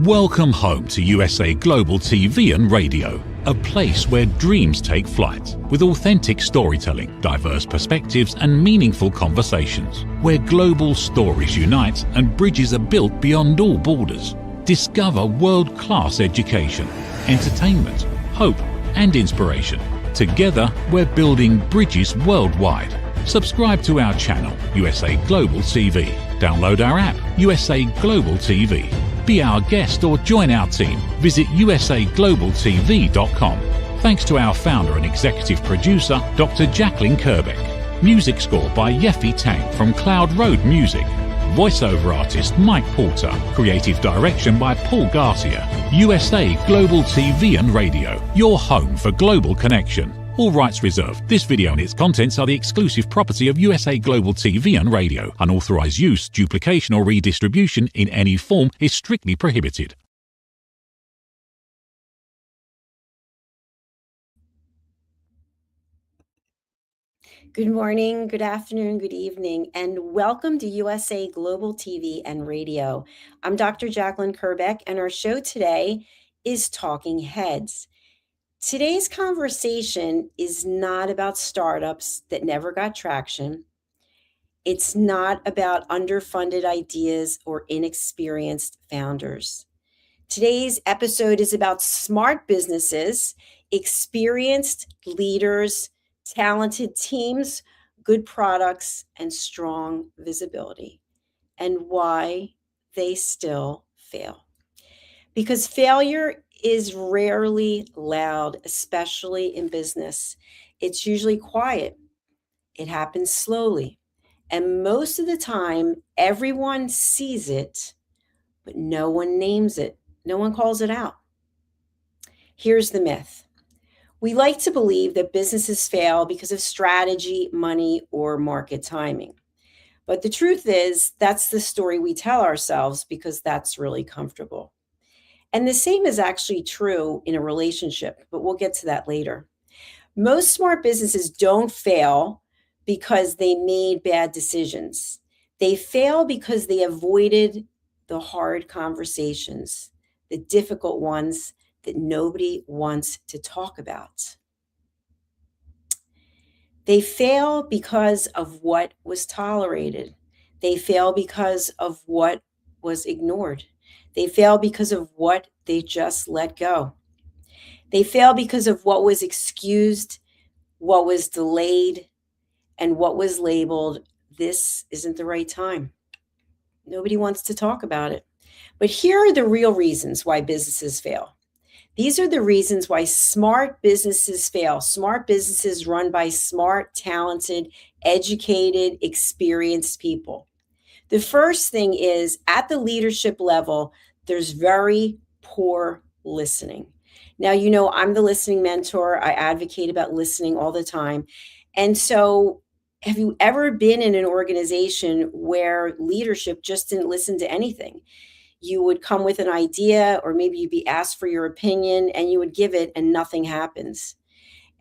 Welcome home to USA Global TV and Radio, a place where dreams take flight, with authentic storytelling, diverse perspectives and meaningful conversations, where global stories unite and bridges are built beyond all borders. Discover world-class education, entertainment, hope and inspiration. Together, we're building bridges worldwide. Subscribe to our channel, USA Global TV. Download our app, USA Global TV. Be our guest or join our team. Visit usaglobaltv.com. Thanks to our founder and executive producer, Dr. Jacalyn Kerbeck. Music score by Yeffy Tang from Cloud Road Music. Voiceover artist Mike Porter. Creative direction by Paul Garcia. USA Global TV and Radio, your home for global connection. All rights reserved. This video and its contents are the exclusive property of USA Global TV and Radio. Unauthorized use, duplication or redistribution in any form is strictly prohibited. Good morning, good afternoon, good evening, and welcome to USA Global TV and Radio. I'm Dr. Jacalyn Kerbeck, and our show today is Talking Heads. Today's conversation is not about startups that never got traction. It's not about underfunded ideas or inexperienced founders. Today's episode is about smart businesses, experienced leaders, talented teams, good products, and strong visibility, and why they still fail. Because failure is rarely loud, especially in business. It's usually quiet. It happens slowly. And most of the time, everyone sees it, but no one names it. No one calls it out. Here's the myth. We like to believe that businesses fail because of strategy, money, or market timing. But the truth is, that's the story we tell ourselves because that's really comfortable. And the same is actually true in a relationship, but we'll get to that later. Most smart businesses don't fail because they made bad decisions. They fail because they avoided the hard conversations, the difficult ones that nobody wants to talk about. They fail because of what was tolerated. They fail because of what was ignored. They fail because of what they just let go. They fail because of what was excused, what was delayed, and what was labeled, this isn't the right time. Nobody wants to talk about it. But here are the real reasons why businesses fail. These are the reasons why smart businesses fail. Smart businesses run by smart, talented, educated, experienced people. The first thing is, at the leadership level, there's very poor listening. Now, you know, I'm the listening mentor. I advocate about listening all the time. And so have you ever been in an organization where leadership just didn't listen to anything? You would come with an idea, or maybe you'd be asked for your opinion and you would give it and nothing happens.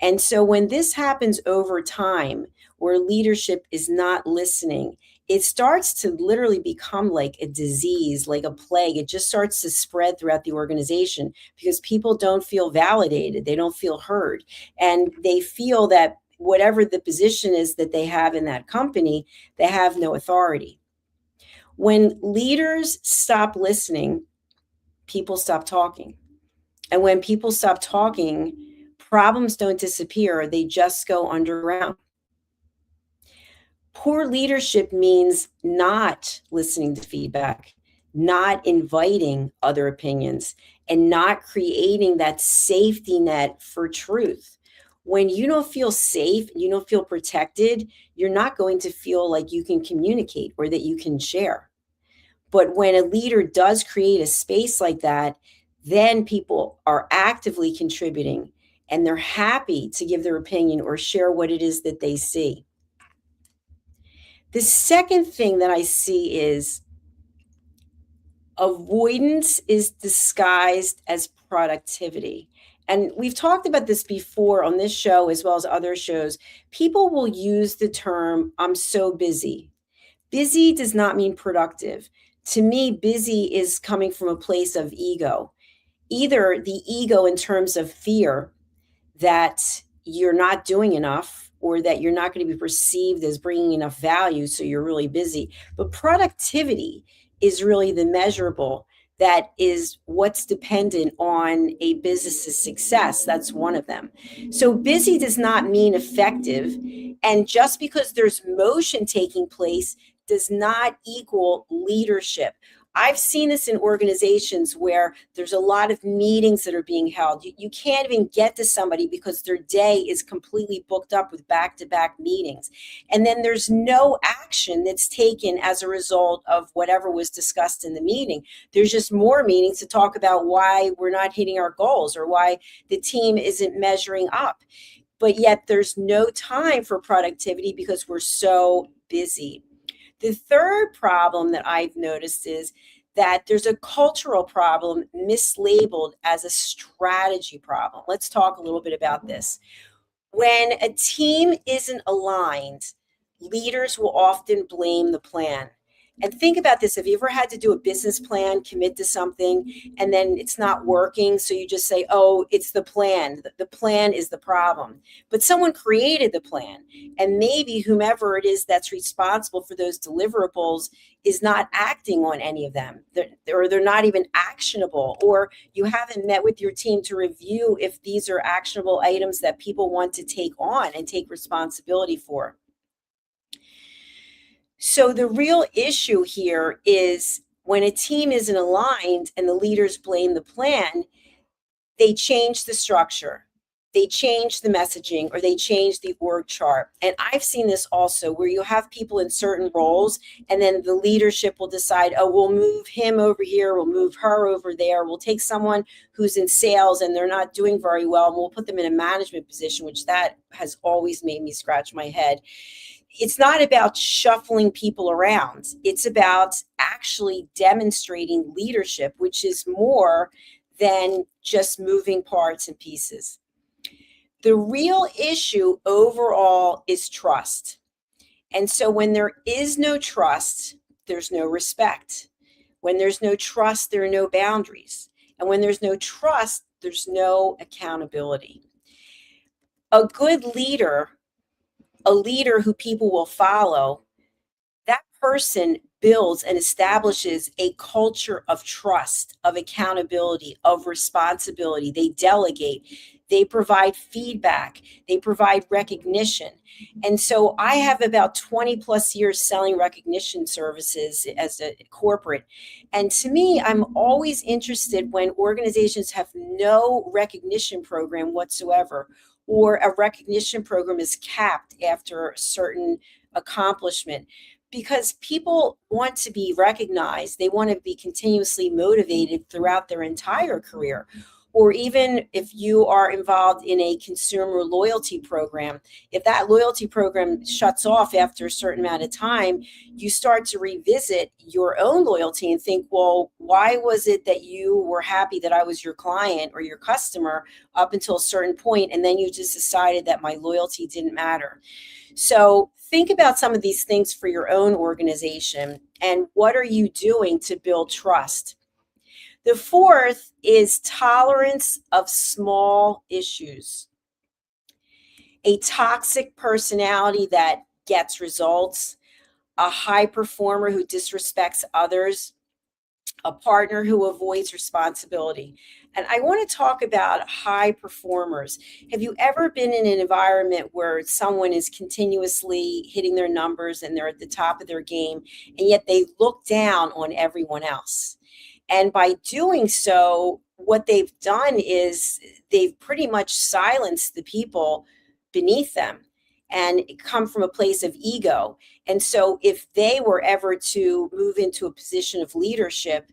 And so when this happens over time, where leadership is not listening, it starts to literally become like a disease, like a plague. It just starts to spread throughout the organization because people don't feel validated. They don't feel heard. And they feel that whatever the position is that they have in that company, they have no authority. When leaders stop listening, people stop talking. And when people stop talking, problems don't disappear. They just go underground. Poor leadership means not listening to feedback, not inviting other opinions, and not creating that safety net for truth. When you don't feel safe, you don't feel protected, you're not going to feel like you can communicate or that you can share. But when a leader does create a space like that, then people are actively contributing and they're happy to give their opinion or share what it is that they see. The second thing that I see is avoidance is disguised as productivity. And we've talked about this before on this show as well as other shows. People will use the term, I'm so busy. Busy does not mean productive. To me, busy is coming from a place of ego, either the ego in terms of fear that you're not doing enough or that you're not going to be perceived as bringing enough value, so you're really busy. But productivity is really the measurable, that is what's dependent on a business's success. That's one of them. So busy does not mean effective, and just because there's motion taking place does not equal leadership. I've seen this in organizations where there's a lot of meetings that are being held. You can't even get to somebody because their day is completely booked up with back-to-back meetings. And then there's no action that's taken as a result of whatever was discussed in the meeting. There's just more meetings to talk about why we're not hitting our goals or why the team isn't measuring up. But yet there's no time for productivity because we're so busy. The third problem that I've noticed is that there's a cultural problem mislabeled as a strategy problem. Let's talk a little bit about this. When a team isn't aligned, leaders will often blame the plan. And think about this. Have you ever had to do a business plan, commit to something, and then it's not working? So you just say, oh, it's the plan. The plan is the problem. But someone created the plan. And maybe whomever it is that's responsible for those deliverables is not acting on any of them, or they're not even actionable, or you haven't met with your team to review if these are actionable items that people want to take on and take responsibility for. So the real issue here is when a team isn't aligned and the leaders blame the plan, they change the structure, they change the messaging, or they change the org chart. And I've seen this also where you have people in certain roles and then the leadership will decide, oh, we'll move him over here, we'll move her over there, we'll take someone who's in sales and they're not doing very well and we'll put them in a management position, which that has always made me scratch my head. It's not about shuffling people around. It's about actually demonstrating leadership, which is more than just moving parts and pieces. The real issue overall is trust. And so when there is no trust, there's no respect. When there's no trust, there are no boundaries. And when there's no trust, there's no accountability. A good leader, a leader who people will follow, that person builds and establishes a culture of trust, of accountability, of responsibility. They delegate, they provide feedback, they provide recognition. And so I have about 20 plus years selling recognition services as a corporate. And to me, I'm always interested when organizations have no recognition program whatsoever, or a recognition program is capped after a certain accomplishment, because people want to be recognized. They want to be continuously motivated throughout their entire career. Or even if you are involved in a consumer loyalty program, if that loyalty program shuts off after a certain amount of time, you start to revisit your own loyalty and think, well, why was it that you were happy that I was your client or your customer up until a certain point, and then you just decided that my loyalty didn't matter? So think about some of these things for your own organization, and what are you doing to build trust? The fourth is tolerance of small issues. A toxic personality that gets results, a high performer who disrespects others, a partner who avoids responsibility. And I want to talk about high performers. Have you ever been in an environment where someone is continuously hitting their numbers and they're at the top of their game, and yet they look down on everyone else? And by doing so, what they've done is they've pretty much silenced the people beneath them and come from a place of ego. And so if they were ever to move into a position of leadership,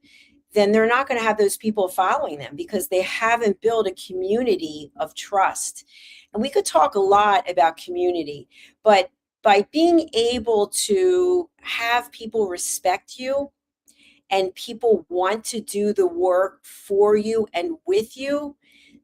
then they're not going to have those people following them because they haven't built a community of trust. And we could talk a lot about community, but by being able to have people respect you, and people want to do the work for you and with you,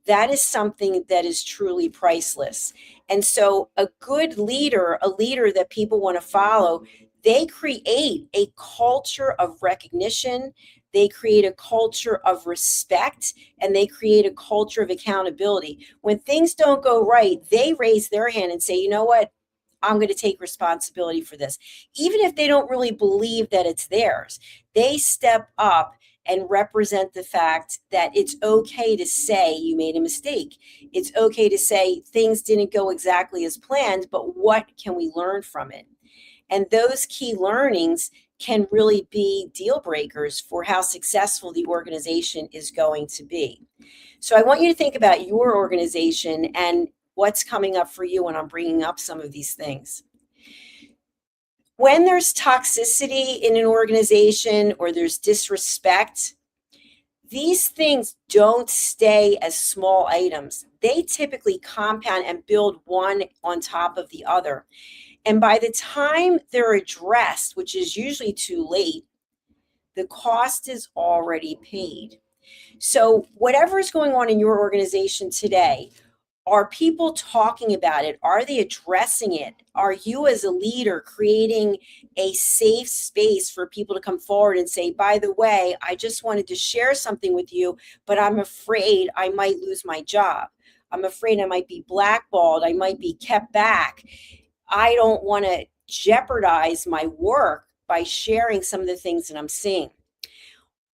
that is something that is truly priceless. And so a good leader, a leader that people want to follow, They create a culture of recognition, they create a culture of respect, and they create a culture of accountability. When things don't go right, they raise their hand and say, you know what? I'm going to take responsibility for this. Even if they don't really believe that it's theirs, they step up and represent the fact that it's okay to say you made a mistake. It's okay to say things didn't go exactly as planned, but what can we learn from it? And those key learnings can really be deal breakers for how successful the organization is going to be. So I want you to think about your organization and what's coming up for you when I'm bringing up some of these things. When there's toxicity in an organization or there's disrespect, these things don't stay as small items. They typically compound and build one on top of the other. And by the time they're addressed, which is usually too late, the cost is already paid. So, whatever is going on in your organization today, are people talking about it? Are they addressing it? Are you, as a leader, creating a safe space for people to come forward and say, by the way, I just wanted to share something with you, but I'm afraid I might lose my job. I'm afraid I might be blackballed. I might be kept back. I don't want to jeopardize my work by sharing some of the things that I'm seeing.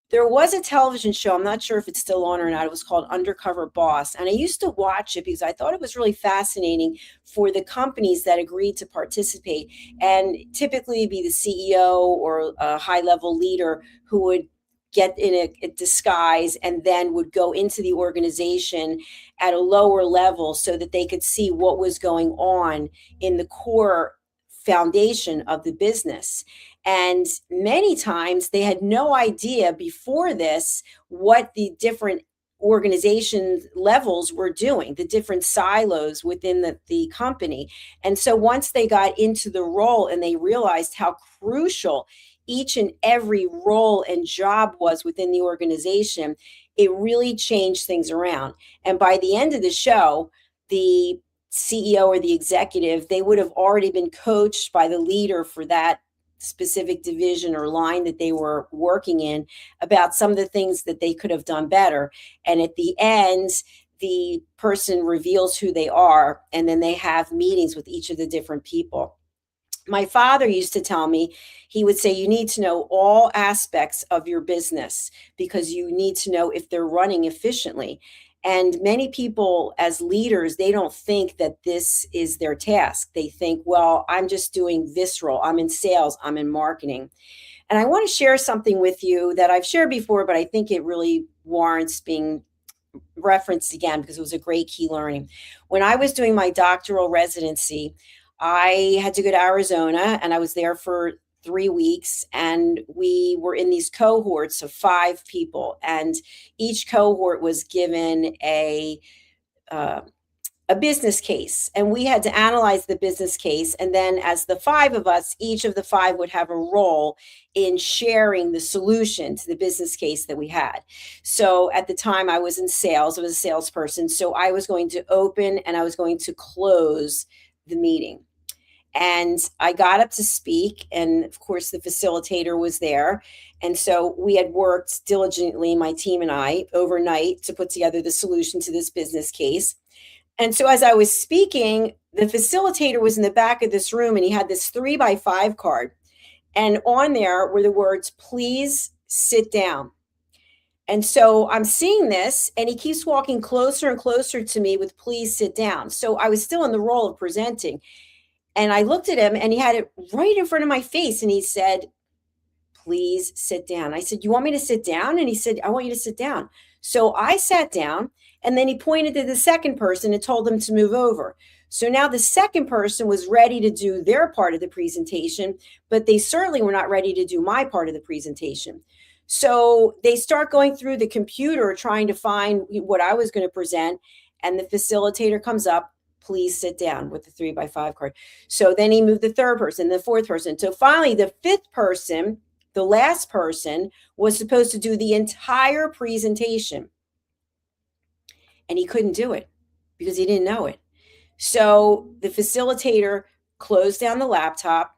There was a television show, I'm not sure if it's still on or not. It was called Undercover Boss. And I used to watch it because I thought it was really fascinating for the companies that agreed to participate. And typically it'd be the CEO or a high level leader who would get in a disguise and then would go into the organization at a lower level so that they could see what was going on in the core foundation of the business. And many times they had no idea before this what the different organization levels were doing, the different silos within the company. And so once they got into the role and they realized how crucial each and every role and job was within the organization, it really changed things around. And by the end of the show, the CEO or the executive, they would have already been coached by the leader for that specific division or line that they were working in about some of the things that they could have done better. And at the end, the person reveals who they are, and then they have meetings with each of the different people. My father used to tell me, he would say, you need to know all aspects of your business because you need to know if they're running efficiently. And many people, as leaders, they don't think that this is their task. They think, well, I'm just doing this role. I'm in sales, I'm in marketing. And I want to share something with you that I've shared before, but I think it really warrants being referenced again because it was a great key learning. When I was doing my doctoral residency, I had to go to Arizona and I was there for 3 weeks, and we were in these cohorts of 5 people, and each cohort was given uh, a business case, and we had to analyze the business case. And then, as the 5 of us, each of the 5 would have a role in sharing the solution to the business case that we had. So, at the time, I was in sales, I was a salesperson. So, I was going to open and I was going to close the meeting. And I got up to speak, and of course, the facilitator was there. And so we had worked diligently, my team and I, overnight to put together the solution to this business case. And so as I was speaking, the facilitator was in the back of this room and he had this 3x5 card. And on there were the words, please sit down. And so I'm seeing this, and he keeps walking closer and closer to me with please sit down. So I was still in the role of presenting. And I looked at him and he had it right in front of my face. And he said, please sit down. I said, you want me to sit down? And he said, I want you to sit down. So I sat down, and then he pointed to the second person and told them to move over. So now the second person was ready to do their part of the presentation, but they certainly were not ready to do my part of the presentation. So they start going through the computer trying to find what I was going to present. And the facilitator comes up, please sit down, with the 3x5 card. So then he moved the third person, the fourth person. So finally, the fifth person, the last person, was supposed to do the entire presentation. And he couldn't do it because he didn't know it. So the facilitator closed down the laptop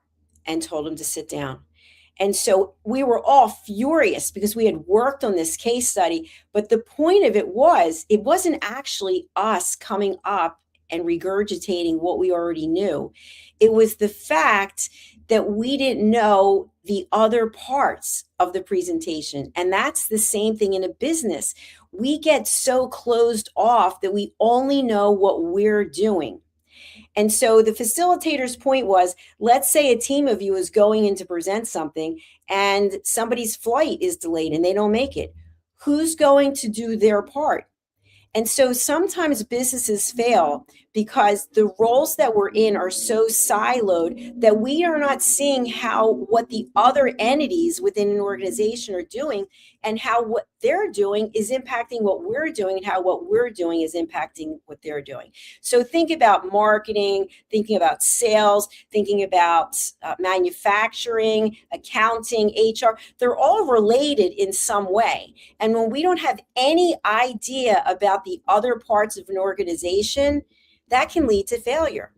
and told him to sit down. And so we were all furious because we had worked on this case study. But the point of it wasn't actually us coming up and regurgitating what we already knew. It was the fact that we didn't know the other parts of the presentation. And that's the same thing in a business. We get so closed off that we only know what we're doing. And so the facilitator's point was, let's say a team of you is going in to present something and somebody's flight is delayed and they don't make it. Who's going to do their part? And so sometimes businesses fail because the roles that we're in are so siloed that we are not seeing what the other entities within an organization are doing, and how what they're doing is impacting what we're doing, and how what we're doing is impacting what they're doing. So think about marketing, thinking about sales, thinking about manufacturing, accounting, HR. They're all related in some way. And when we don't have any idea about the other parts of an organization, that can lead to failure.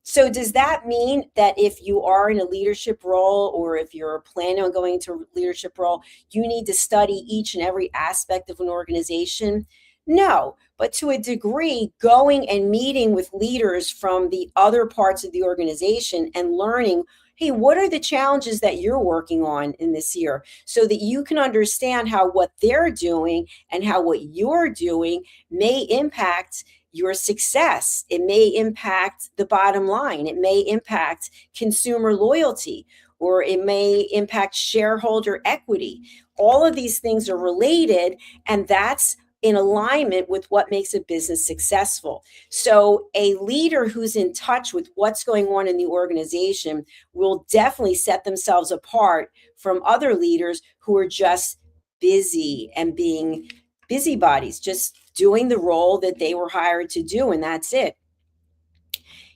So does that mean that if you are in a leadership role, or if you're planning on going into a leadership role, you need to study each and every aspect of an organization? No, but to a degree, going and meeting with leaders from the other parts of the organization and learning, hey, what are the challenges that you're working on in this year, so that you can understand how what they're doing and how what you're doing may impact your success. It may impact the bottom line. It may impact consumer loyalty, or it may impact shareholder equity. All of these things are related, and that's in alignment with what makes a business successful. So a leader who's in touch with what's going on in the organization will definitely set themselves apart from other leaders who are just busy and being busybodies, just doing the role that they were hired to do, and that's it.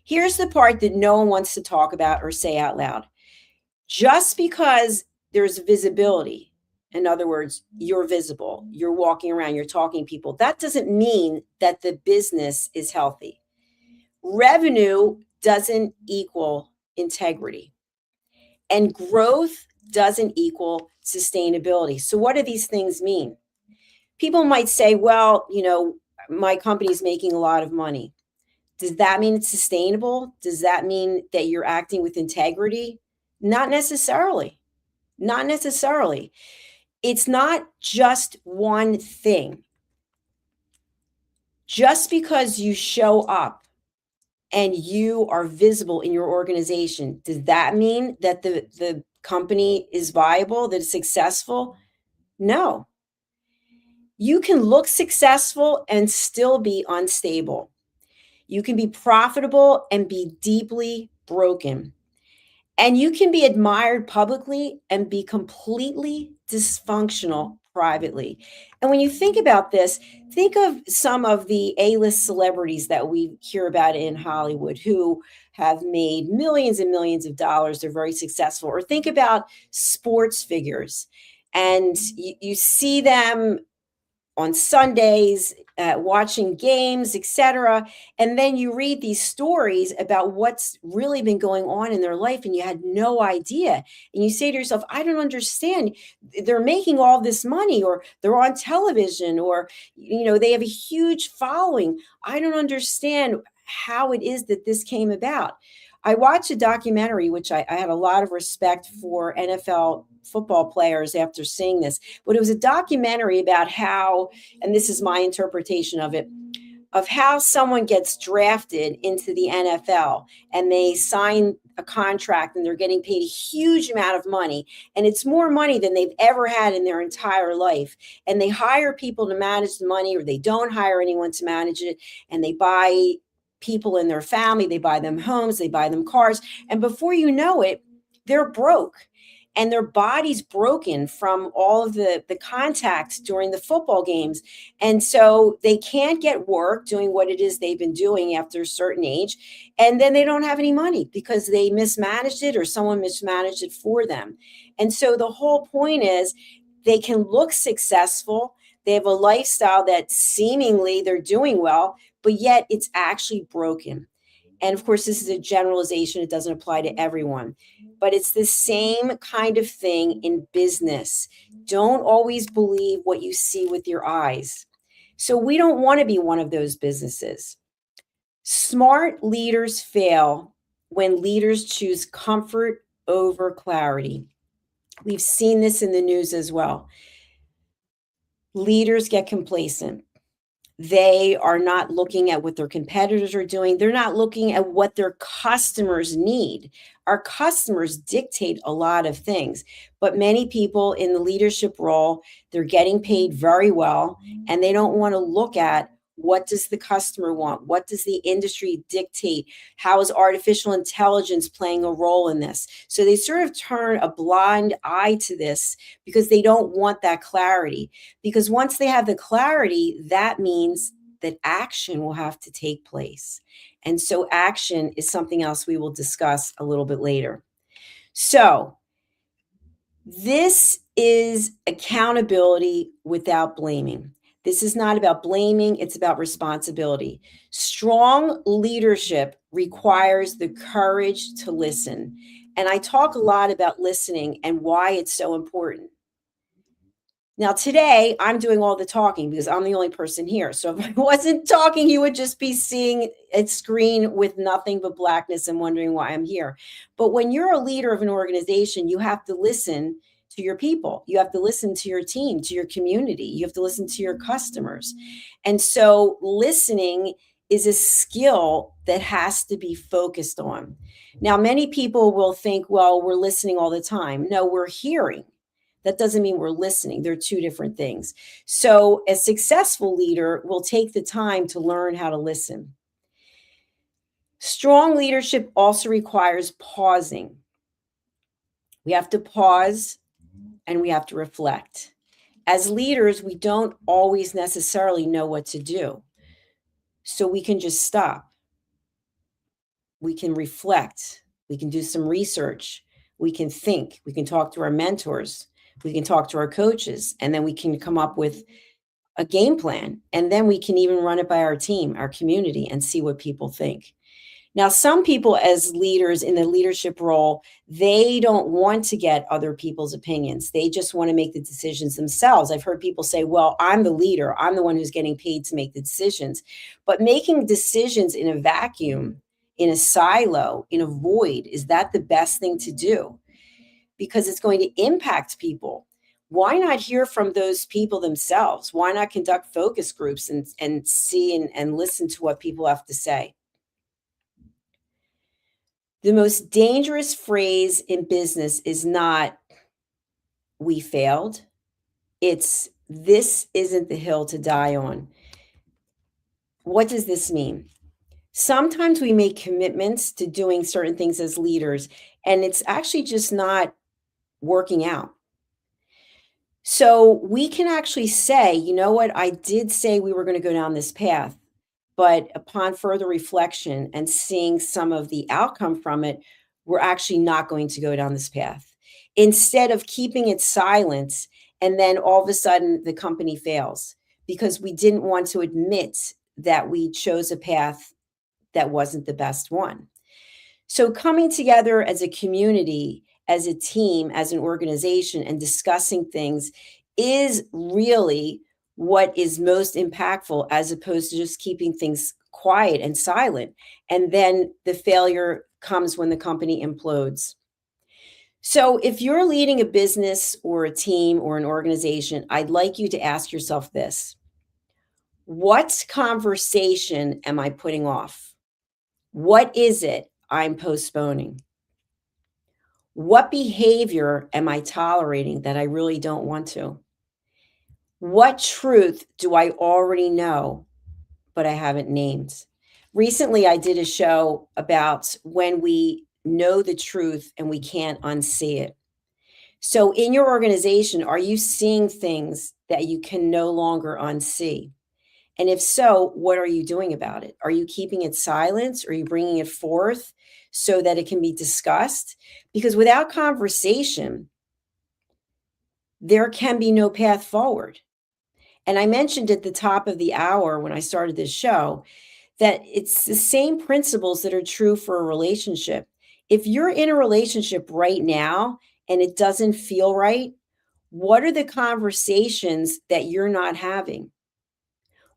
Here's the part that no one wants to talk about or say out loud. Just because there's visibility, in other words, you're visible, you're walking around, you're talking to people, that doesn't mean that the business is healthy. Revenue doesn't equal integrity, and growth doesn't equal sustainability. So what do these things mean? People might say, well, my company's making a lot of money. Does that mean it's sustainable? Does that mean that you're acting with integrity? Not necessarily. Not necessarily. It's not just one thing. Just because you show up and you are visible in your organization, does that mean that the company is viable, that it's successful? No. You can look successful and still be unstable. You can be profitable and be deeply broken. And you can be admired publicly and be completely dysfunctional privately. And when you think about this, think of some of the A-list celebrities that we hear about in Hollywood who have made millions and millions of dollars. They're very successful. Or think about sports figures. And you see them on Sundays, watching games, etc. And then you read these stories about what's really been going on in their life, and you had no idea. And you say to yourself, I don't understand. They're making all this money, or they're on television, or they have a huge following. I don't understand how it is that this came about. I watched a documentary, which I had a lot of respect for NFL football players after seeing this, but it was a documentary about how, and this is my interpretation of it, of how someone gets drafted into the NFL and they sign a contract and they're getting paid a huge amount of money. And it's more money than they've ever had in their entire life. And they hire people to manage the money, or they don't hire anyone to manage it. And they buy people in their family, they buy them homes, they buy them cars. And before you know it, they're broke. And their body's broken from all of the contacts during the football games. And so they can't get work doing what it is they've been doing after a certain age. And then they don't have any money because they mismanaged it, or someone mismanaged it for them. And so the whole point is, they can look successful. They have a lifestyle that seemingly they're doing well, but yet it's actually broken. And of course, this is a generalization. It doesn't apply to everyone, but it's the same kind of thing in business. Don't always believe what you see with your eyes. So we don't want to be one of those businesses. Smart leaders fail when leaders choose comfort over clarity. We've seen this in the news as well. Leaders get complacent. They are not looking at what their competitors are doing. They're not looking at what their customers need. Our customers dictate a lot of things, but many people in the leadership role, they're getting paid very well, and they don't want to look at what does the customer want? What does the industry dictate? How is artificial intelligence playing a role in this? So they sort of turn a blind eye to this because they don't want that clarity. Because once they have the clarity, that means that action will have to take place. And so action is something else we will discuss a little bit later. So this is accountability without blaming. This is not about blaming, it's about responsibility. Strong leadership requires the courage to listen. And I talk a lot about listening and why it's so important. Now, today, I'm doing all the talking because I'm the only person here. So if I wasn't talking, you would just be seeing a screen with nothing but blackness and wondering why I'm here. But when you're a leader of an organization, you have to listen to your people. You have to listen to your team, to your community. You have to listen to your customers. And so listening is a skill that has to be focused on. Now, many people will think, well, we're listening all the time. No, we're hearing. That doesn't mean we're listening. They're two different things. So a successful leader will take the time to learn how to listen. Strong leadership also requires pausing. We have to pause and we have to reflect. As leaders, we don't always necessarily know what to do. So we can just stop. We can reflect. We can do some research. We can think. We can talk to our mentors. We can talk to our coaches, and then we can come up with a game plan. And then we can even run it by our team, our community, and see what people think. Now, some people as leaders in the leadership role, they don't want to get other people's opinions. They just want to make the decisions themselves. I've heard people say, well, I'm the leader. I'm the one who's getting paid to make the decisions. But making decisions in a vacuum, in a silo, in a void, is that the best thing to do? Because it's going to impact people. Why not hear from those people themselves? Why not conduct focus groups and see and listen to what people have to say? The most dangerous phrase in business is not, we failed. It's, this isn't the hill to die on. What does this mean? Sometimes we make commitments to doing certain things as leaders, and it's actually just not working out. So we can actually say, you know what, I did say we were going to go down this path, but upon further reflection and seeing some of the outcome from it, we're actually not going to go down this path. Instead of keeping it silent, and then all of a sudden the company fails because we didn't want to admit that we chose a path that wasn't the best one. So coming together as a community, as a team, as an organization, and discussing things is really what is most impactful, as opposed to just keeping things quiet and silent. And then the failure comes when the company implodes. So if you're leading a business or a team or an organization, I'd like you to ask yourself this: what conversation am I putting off? What is it I'm postponing? What behavior am I tolerating that I really don't want to? What truth do I already know, but I haven't named? Recently, I did a show about when we know the truth and we can't unsee it. So in your organization, are you seeing things that you can no longer unsee? And if so, what are you doing about it? Are you keeping it silent? Are you bringing it forth so that it can be discussed? Because without conversation, there can be no path forward. And I mentioned at the top of the hour when I started this show that it's the same principles that are true for a relationship. If you're in a relationship right now and it doesn't feel right, what are the conversations that you're not having?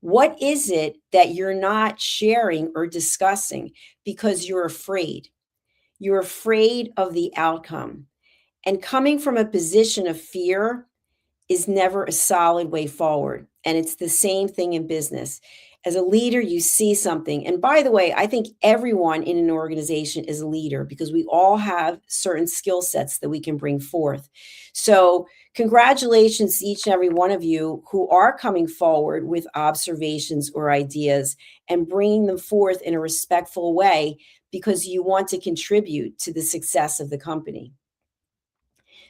What is it that you're not sharing or discussing because you're afraid? You're afraid of the outcome. And coming from a position of fear is never a solid way forward. And it's the same thing in business. As a leader, you see something. And by the way, I think everyone in an organization is a leader because we all have certain skill sets that we can bring forth. So, congratulations to each and every one of you who are coming forward with observations or ideas and bringing them forth in a respectful way because you want to contribute to the success of the company.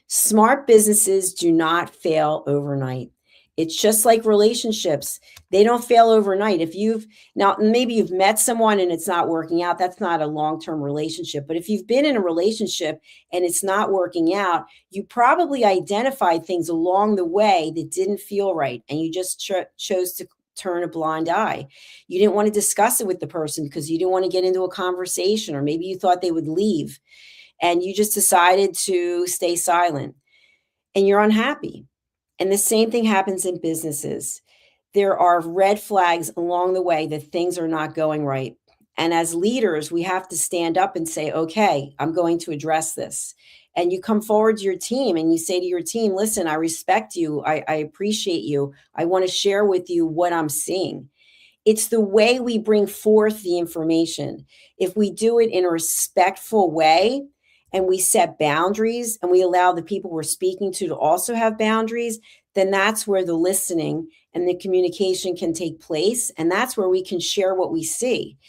Smart businesses do not fail overnight. It's just like relationships. They don't fail overnight. Maybe you've met someone and it's not working out, that's not a long-term relationship. But if you've been in a relationship and it's not working out, you probably identified things along the way that didn't feel right. And you just chose to turn a blind eye. You didn't want to discuss it with the person because you didn't want to get into a conversation, or maybe you thought they would leave and you just decided to stay silent and you're unhappy. And the same thing happens in businesses. There are red flags along the way that things are not going right. And as leaders, we have to stand up and say, okay, I'm going to address this. And you come forward to your team and you say to your team, listen, I respect you. I appreciate you. I want to share with you what I'm seeing. It's the way we bring forth the information. If we do it in a respectful way, and we set boundaries and we allow the people we're speaking to also have boundaries, then that's where the listening and the communication can take place. And that's where we can share what we see.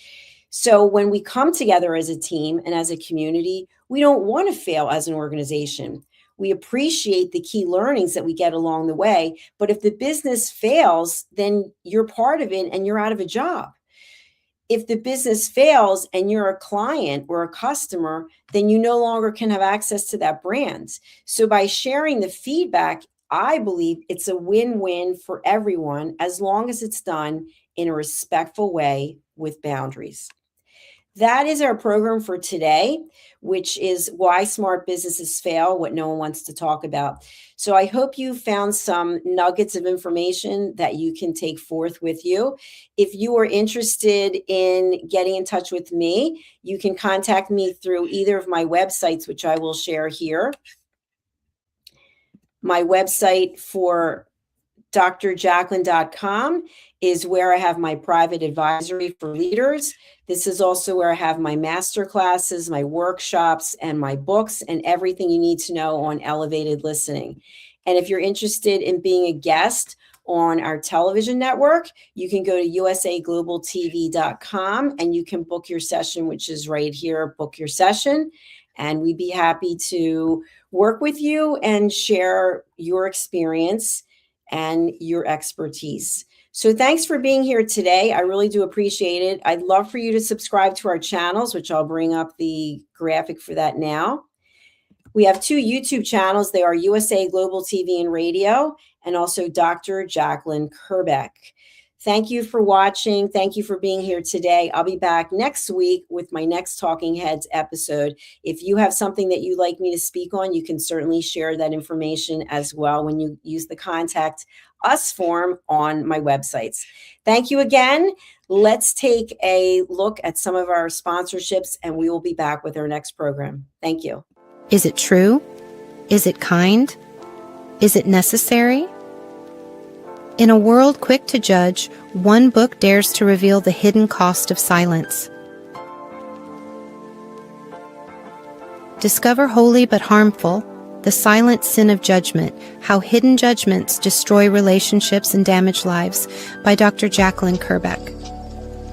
So when we come together as a team and as a community, we don't want to fail as an organization. We appreciate the key learnings that we get along the way. But if the business fails, then you're part of it and you're out of a job. If the business fails and you're a client or a customer, then you no longer can have access to that brand. So by sharing the feedback, I believe it's a win-win for everyone as long as it's done in a respectful way with boundaries. That is our program for today, which is why smart businesses fail, what no one wants to talk about. So I hope you found some nuggets of information that you can take forth with you. If you are interested in getting in touch with me, you can contact me through either of my websites, which I will share here. My website for drjacalyn.com is where I have my private advisory for leaders. This is also where I have my master classes, my workshops, and my books, and everything you need to know on elevated listening. And if you're interested in being a guest on our television network, you can go to usaglobaltv.com and you can book your session, which is right here, book your session. And we'd be happy to work with you and share your experience and your expertise. So thanks for being here today. I really do appreciate it. I'd love for you to subscribe to our channels, which I'll bring up the graphic for that now. We have 2 YouTube channels. They are USA Global TV and Radio, and also Dr. Jacalyn Kerbeck. Thank you for watching. Thank you for being here today. I'll be back next week with my next Talking Heads episode. If you have something that you'd like me to speak on, you can certainly share that information as well when you use the Contact Us form on my websites. Thank you again. Let's take a look at some of our sponsorships, and we will be back with our next program. Thank you. Is it true? Is it kind? Is it necessary? In a world quick to judge, one book dares to reveal the hidden cost of silence. Discover Holy but Harmful, The Silent Sin of Judgment, How Hidden Judgments Destroy Relationships and Damage Lives by Dr. Jacalyn Kerbeck.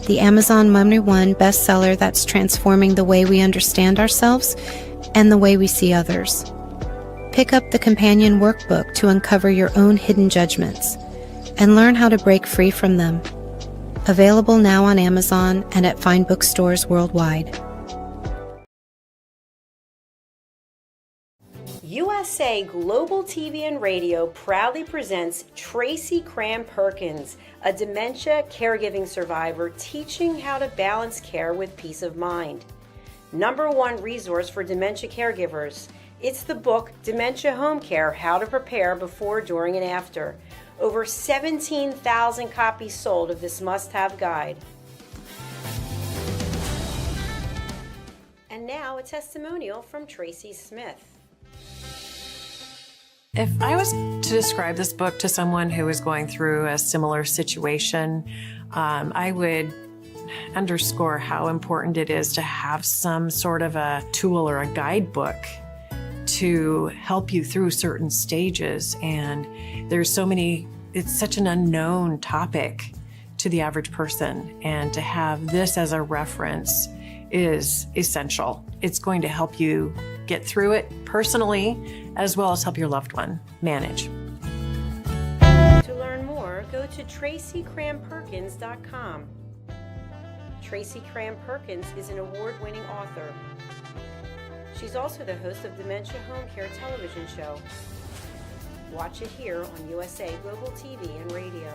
The Amazon #1 bestseller that's transforming the way we understand ourselves and the way we see others. Pick up the companion workbook to uncover your own hidden judgments and learn how to break free from them. Available now on Amazon and at fine bookstores worldwide. USA Global TV and Radio proudly presents Tracy Cram Perkins, a dementia caregiving survivor teaching how to balance care with peace of mind. #1 resource for dementia caregivers. It's the book Dementia Home Care: How to Prepare Before, During, and After. Over 17,000 copies sold of this must-have guide. And now a testimonial from Tracy Smith. If I was to describe this book to someone who is going through a similar situation, I would underscore how important it is to have some sort of a tool or a guidebook to help you through certain stages. And there's so many, it's such an unknown topic to the average person. And to have this as a reference is essential. It's going to help you get through it personally, as well as help your loved one manage. To learn more, go to tracycramperkins.com. Tracy Cram Perkins is an award-winning author. She's also the host of Dementia Home Care television show. Watch it here on USA Global TV and Radio.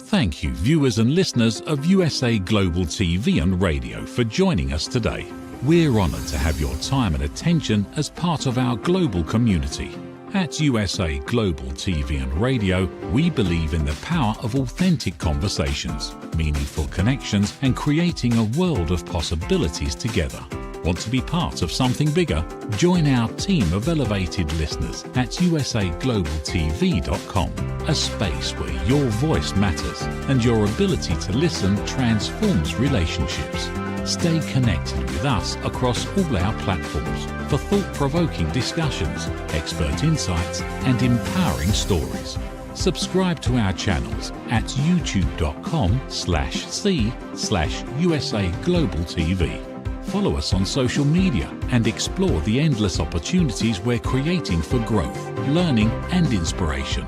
Thank you, viewers and listeners of USA Global TV and Radio, for joining us today. We're honoured to have your time and attention as part of our global community. At USA Global TV and Radio, we believe in the power of authentic conversations, meaningful connections, and creating a world of possibilities together. Want to be part of something bigger? Join our team of elevated listeners at usaglobaltv.com, a space where your voice matters and your ability to listen transforms relationships. Stay connected with us across all our platforms for thought-provoking discussions, expert insights, and empowering stories. Subscribe to our channels at youtube.com/c/USAGlobalTV. Follow us on social media and explore the endless opportunities we're creating for growth, learning, and inspiration.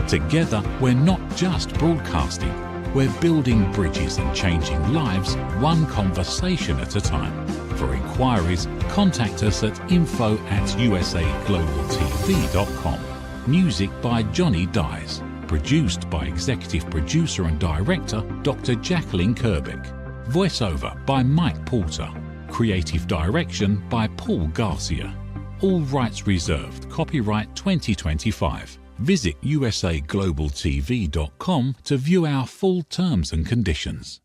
Together, we're not just broadcasting, we're building bridges and changing lives one conversation at a time. For inquiries, contact us at info@usaglobaltv.com. Music by Johnny Dies. Produced by Executive Producer and Director Dr. Jacalyn Kerbeck. Voiceover by Mike Porter. Creative Direction by Paul Garcia. All rights reserved. Copyright 2025. Visit usaglobaltv.com to view our full terms and conditions.